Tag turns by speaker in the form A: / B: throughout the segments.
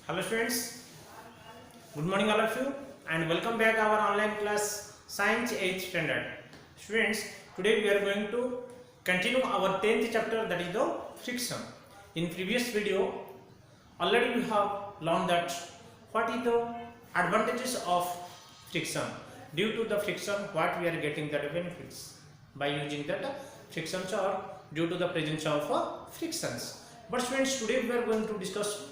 A: Hello students, good morning all of you and welcome back our online class Science 8th Standard. Students, today we are going to continue our 10th chapter, that is the friction. In previous video, already we have learned that what is the advantages of friction. Due to the friction, what we are getting the benefits by using that frictions or due to the presence of frictions. But students, today we are going to discuss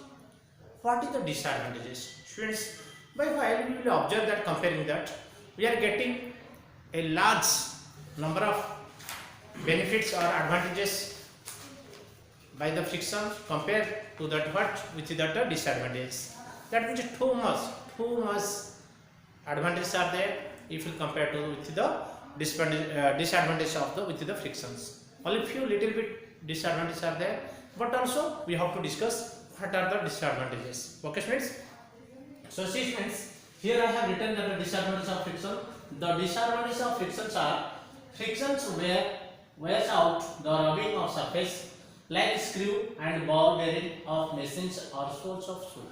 A: what is the disadvantages. Students, by while we will observe that comparing that we are getting a large number of benefits or advantages by the friction compared to that what which is that disadvantages. That means too much advantages are there if you compare to with the disadvantage of the with the frictions. Only few little bit disadvantages are there, but also we have to discuss what are the disadvantages. Okay students, so see students, here I have written that the disadvantages of friction. The disadvantages of frictions are frictions where wears out the rubbing of surface like screw and ball bearing of machines or soles of shoe.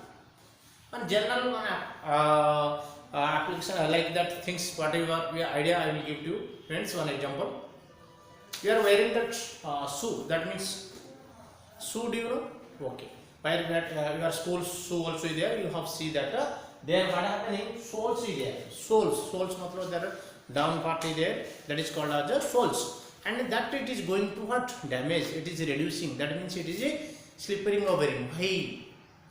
A: And general application like that things whatever idea I will give you. Friends, one example, you are wearing that shoe, that means shoe, do you know? Okay, while that your school shoe also is there, you have see that there what happening, soles is there, soles matlab there down part is there, that is called as the soles, and that it is going to what damage, it is reducing, that means it is a slippering overing.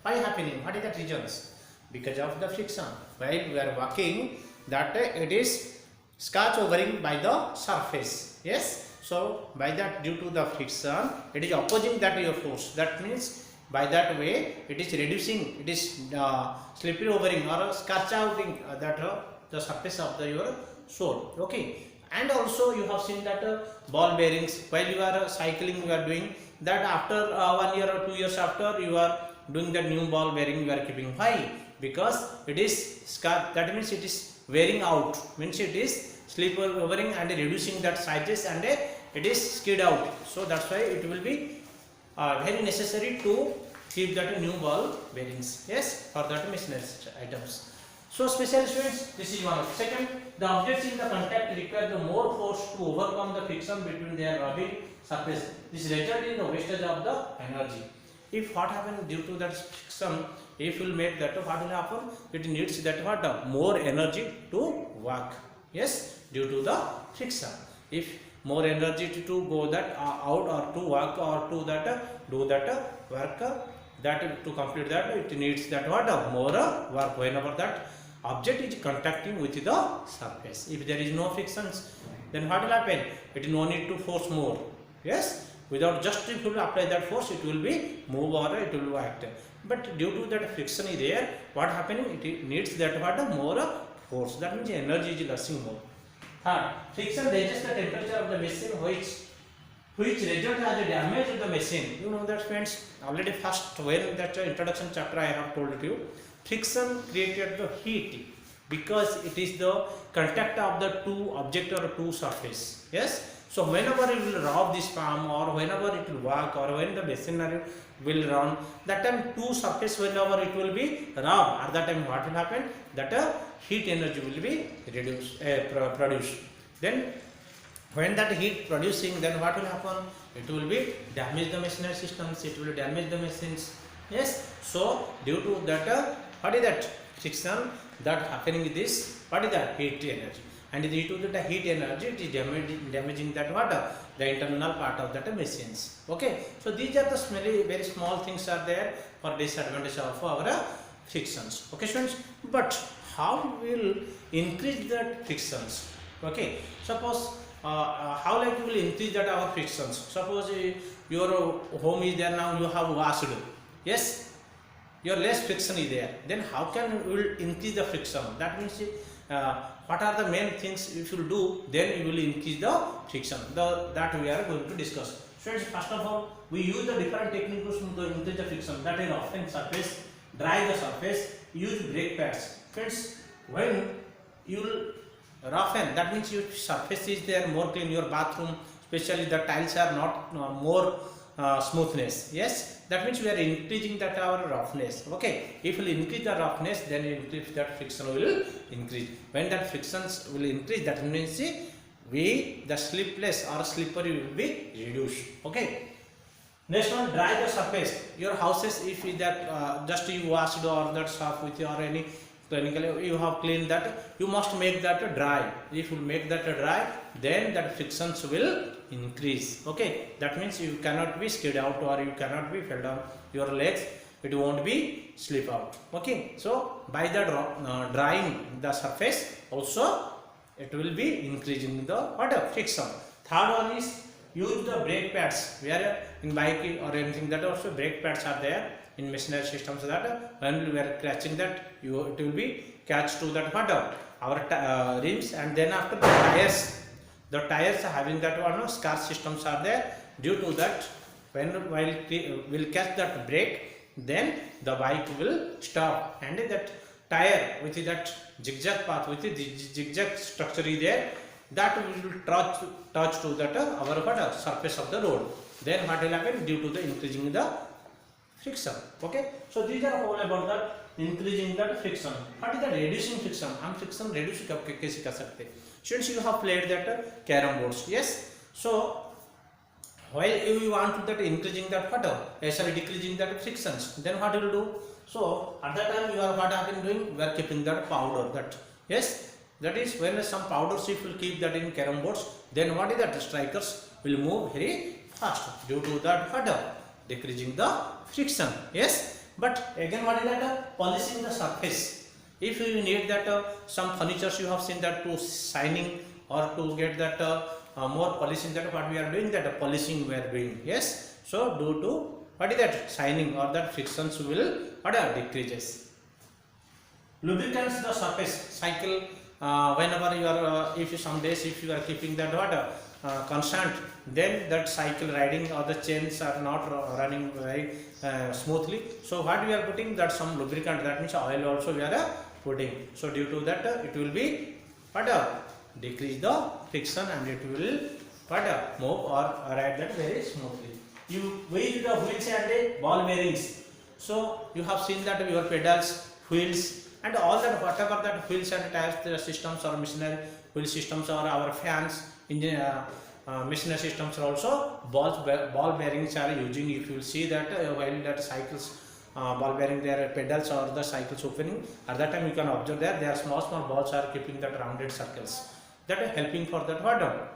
A: Why happening, what is that reasons? Because of the friction. While we are walking, that it is scratch overing by the surface. Yes, so by that due to the friction it is opposing that your force, that means by that way it is reducing, it is slippery overing or scratch outing that the surface of the your sole. Okay, and also you have seen that ball bearings, while you are cycling you are doing that, after 1 year or 2 years after you are doing the new ball bearing you are keeping. Why? Because it is scratch, that means it is wearing out, means it is slippery overing and reducing that sizes and it is skid out. So that's why it will be very necessary to keep that new ball bearings. Yes, for that machinery items. So special students, this is one. Second, the objects in the contact require the more force to overcome the friction between their rubbing surface. This result in the wastage of the energy. If what happen due to that friction, if you will make that, what will happen? It needs that what more energy to work. Yes, due to the friction. If more energy to go that out or to work or to that do that work, that to complete that it needs that what more work whenever that object is contacting with the surface. If there is no frictions, then what will happen? It no need to force more. Yes, without just if you apply that force it will be move or it will act. But due to that friction is there, what happening? It needs that what more force, that means energy is losing more. Third, friction raises the temperature of the machine which result as a damage of the machine. You know that friends, already first when that introduction chapter I have told you, friction created the heat because it is the contact of the two object or two surface. Yes, so whenever it will rub this palm or whenever it will work or when the machinery will run, that time two surface whenever it will be rubbed, at that time what will happen? That heat energy will be produced. Then when that heat producing, then what will happen? It will be damage the machinery systems, it will damage the machines. Yes, so due to that what is that friction that happening is this, what is that heat energy, and due to the heat energy it is damaging that what the internal part of that machines. Okay, so these are the very small things are there for disadvantage of our frictions. Okay students, but how will increase that frictions? Okay, suppose how like you will increase that our frictions? Suppose your home is there, now you have washed. Yes, your less friction is there, then how can you will increase the friction? That means what are the main things if you do, then you will increase the friction. That we are going to discuss. Friends, first of all, we use the different techniques to increase the friction. That is often surface, dry the surface, use brake pads. Friends, when you will roughen, that means your surface is there more clean, your bathroom especially the tiles are not more smoothness. Yes, that means we are increasing that our roughness. Okay, if we increase the roughness, then increase that friction will increase. When that frictions will increase, that means the slipless or slippery will be reduced. Okay. Next one, dry the surface. Your houses, if that just you washed or that stuff with or any clinically you have cleaned that, you must make that dry. If you make that dry, then that frictions will increase. Okay, that means you cannot be skid out or you cannot be fell down your legs. It won't be slip out. Okay, so by the drying the surface, also it will be increasing the friction. Third one is use the brake pads. Where in bike or anything that also brake pads are there in machinery systems, that when we are catching that it will be catch to that our rims, and then after the tires are having that one scar systems are there. Due to that, when while will catch that brake, then the bike will stop, and that tire with that zigzag path with the zigzag structure is there, that will touch to that our surface of the road. Then what will happen due to the increasing the friction. Okay, so these are all about that increasing that friction. What is the reducing friction? हम friction reduce कैसे कर सकते? Since you have played that carom boards, yes. So while you want that increasing that sorry, decreasing that frictions, then what you will do? So at that time you are what have been doing? We are keeping that powder. That yes, that is when some powders if will keep that in carom boards, then what is that? Strikers will move very fast due to that decreasing the friction. Yes, but again what is that? Polishing the surface. If you need that some furnitures you have seen that to shining or to get that more polishing, that what we are doing, that polishing we are doing. Yes, so due to what is that? Shining or that frictions will decreases. Lubricants the surface cycle. Whenever you are if you some days if you are keeping that constant, then that cycle riding or the chains are not running very smoothly. So what we are putting, that some lubricant, that means oil also we are putting. So due to that it will be decrease the friction, and it will move or ride that very smoothly. You weigh the wheels and ball bearings. So you have seen that your pedals, wheels, and all that whatever that wheels and tires the systems or machinery wheel systems or our fans, engine machinery systems are also ball bearings are using. If you will see that while that cycles ball bearing their pedals or the cycles opening, at that time you can observe that there are small balls are keeping that rounded circles, that are helping for that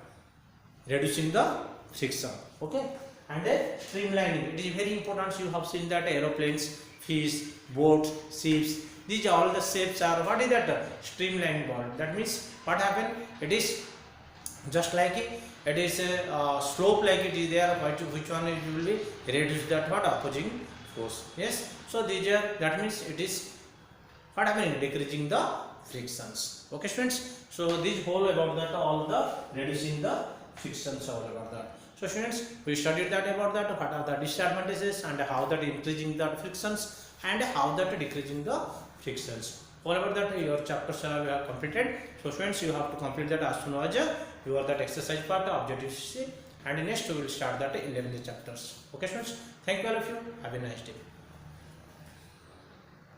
A: reducing the friction. Okay, and streamlining, it is very important. You have seen that aeroplanes, fish, boats, ships, these all the shapes are what is that? Streamlined ball. That means what happened? It is just like it is a slope like it is there. Which one it will be reduce that opposing force. Yes. So these are, that means it is what happening? Decreasing the frictions. Okay, students. So this whole about that all the reducing the frictions all about that. So students, we studied that about that. What are the disadvantages and how that increasing the frictions and how that decreasing the frictions. All about that your chapters we have completed. So students, you have to complete that as soon as you are that exercise part objective C, and next we will start that 11th chapters. Okay students, thank you all of you. Have a nice day.